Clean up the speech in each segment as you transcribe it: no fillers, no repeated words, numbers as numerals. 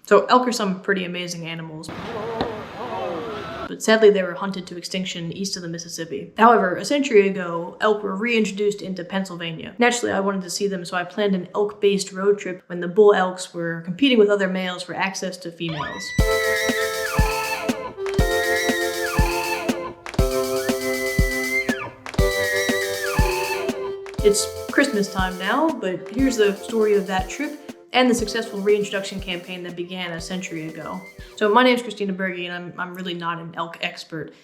So elk are some pretty amazing animals, but sadly they were hunted to extinction east of the Mississippi. However, a century ago, elk were reintroduced into Pennsylvania. Naturally, I wanted to see them, so I planned an elk-based road trip when the bull elks were competing with other males for access to females. It's Christmas time now, but here's the story of that trip and the successful reintroduction campaign that began a century ago. So my name's Christina Berge, and I'm really not an elk expert.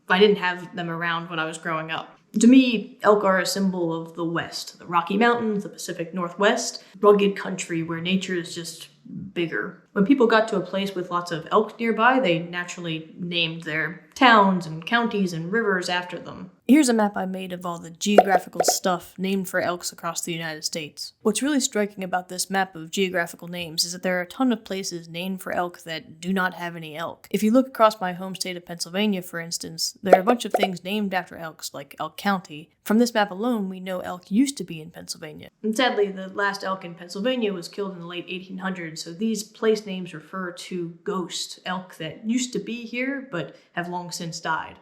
I didn't have them around when I was growing up. To me, elk are a symbol of the West, the Rocky Mountains, the Pacific Northwest, rugged country where nature is just bigger. When people got to a place with lots of elk nearby, they naturally named their towns and counties and rivers after them. Here's a map I made of all the geographical stuff named for elks across the United States. What's really striking about this map of geographical names is that there are a ton of places named for elk that do not have any elk. If you look across my home state of Pennsylvania, for instance, there are a bunch of things named after elks, like Elk County. From this map alone, we know elk used to be in Pennsylvania. And sadly, the last elk in Pennsylvania was killed in the late 1800s, so these place names refer to ghost elk that used to be here, but have long since died.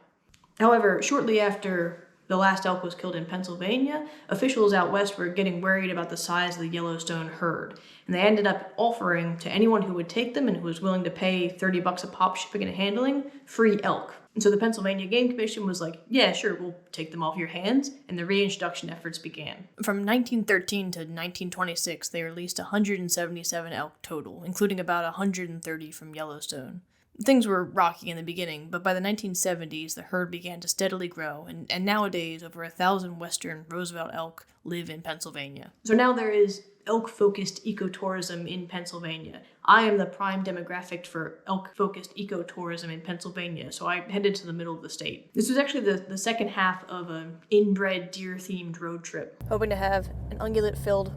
However, shortly after the last elk was killed in Pennsylvania, officials out west were getting worried about the size of the Yellowstone herd, and they ended up offering to anyone who would take them and who was willing to pay $30 a pop shipping and handling, free elk. And so the Pennsylvania Game Commission was like, yeah, sure, we'll take them off your hands, and the reintroduction efforts began. From 1913 to 1926, they released 177 elk total, including about 130 from Yellowstone. Things were rocky in the beginning, but by the 1970s, the herd began to steadily grow, and nowadays, over 1,000 western Roosevelt elk live in Pennsylvania. So now there is elk-focused ecotourism in Pennsylvania. I am the prime demographic for elk-focused ecotourism in Pennsylvania, so I headed to the middle of the state. This was actually the second half of an inbred deer-themed road trip. Hoping to have an ungulate-filled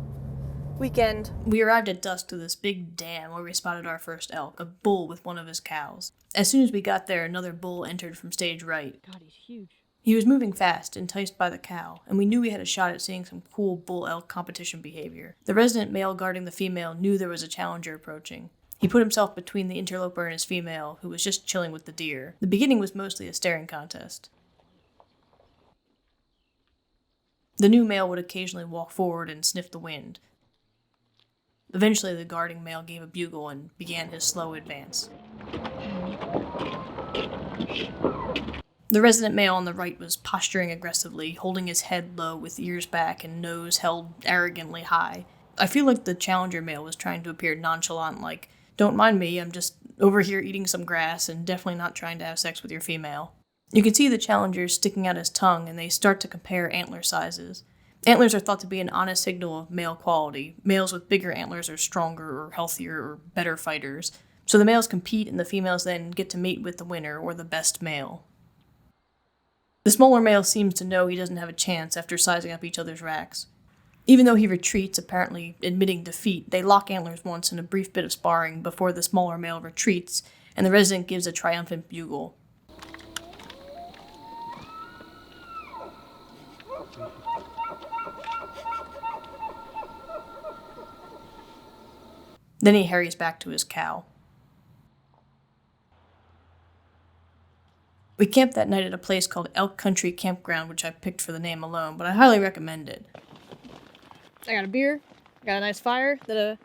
weekend. We arrived at dusk to this big dam where we spotted our first elk, a bull with one of his cows. As soon as we got there, another bull entered from stage right. God, he's huge. He was moving fast, enticed by the cow, and we knew we had a shot at seeing some cool bull elk competition behavior. The resident male guarding the female knew there was a challenger approaching. He put himself between the interloper and his female, who was just chilling with the deer. The beginning was mostly a staring contest. The new male would occasionally walk forward and sniff the wind. Eventually, the guarding male gave a bugle and began his slow advance. The resident male on the right was posturing aggressively, holding his head low with ears back and nose held arrogantly high. I feel like the challenger male was trying to appear nonchalant, like, "Don't mind me, I'm just over here eating some grass and definitely not trying to have sex with your female." You can see the challenger sticking out his tongue, and they start to compare antler sizes. Antlers are thought to be an honest signal of male quality. Males with bigger antlers are stronger or healthier or better fighters. So the males compete and the females then get to mate with the winner or the best male. The smaller male seems to know he doesn't have a chance after sizing up each other's racks. Even though he retreats, apparently admitting defeat, they lock antlers once in a brief bit of sparring before the smaller male retreats, and the resident gives a triumphant bugle. Then he hurries back to his cow. We camped that night at a place called Elk Country Campground, which I picked for the name alone, but I highly recommend it. I got a beer, got a nice fire that a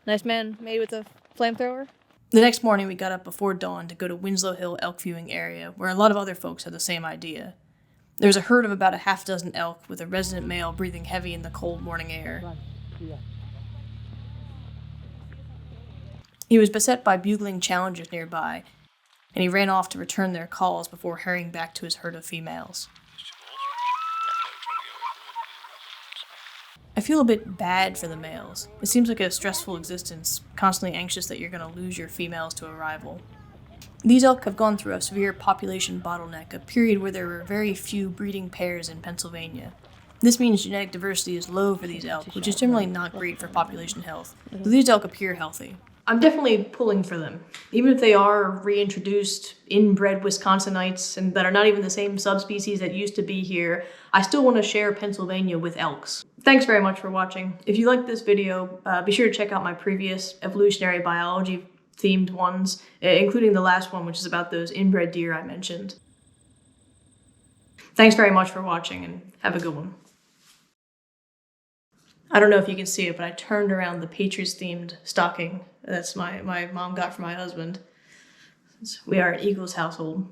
nice man made with a flamethrower. The next morning, we got up before dawn to go to Winslow Hill elk viewing area, where a lot of other folks had the same idea. There was a herd of about a half dozen elk, with a resident male breathing heavy in the cold morning air. He was beset by bugling challengers nearby, and he ran off to return their calls before hurrying back to his herd of females. I feel a bit bad for the males. It seems like a stressful existence, constantly anxious that you're going to lose your females to a rival. These elk have gone through a severe population bottleneck, a period where there were very few breeding pairs in Pennsylvania. This means genetic diversity is low for these elk, which is generally not great for population health. So these elk appear healthy. I'm definitely pulling for them. Even if they are reintroduced, inbred Wisconsinites, and that are not even the same subspecies that used to be here, I still want to share Pennsylvania with elks. Thanks very much for watching. If you liked this video, be sure to check out my previous evolutionary biology themed ones, including the last one, which is about those inbred deer I mentioned. Thanks very much for watching, and have a good one. I don't know if you can see it, but I turned around the Patriots-themed stocking that's my mom got for my husband. We are an Eagles household.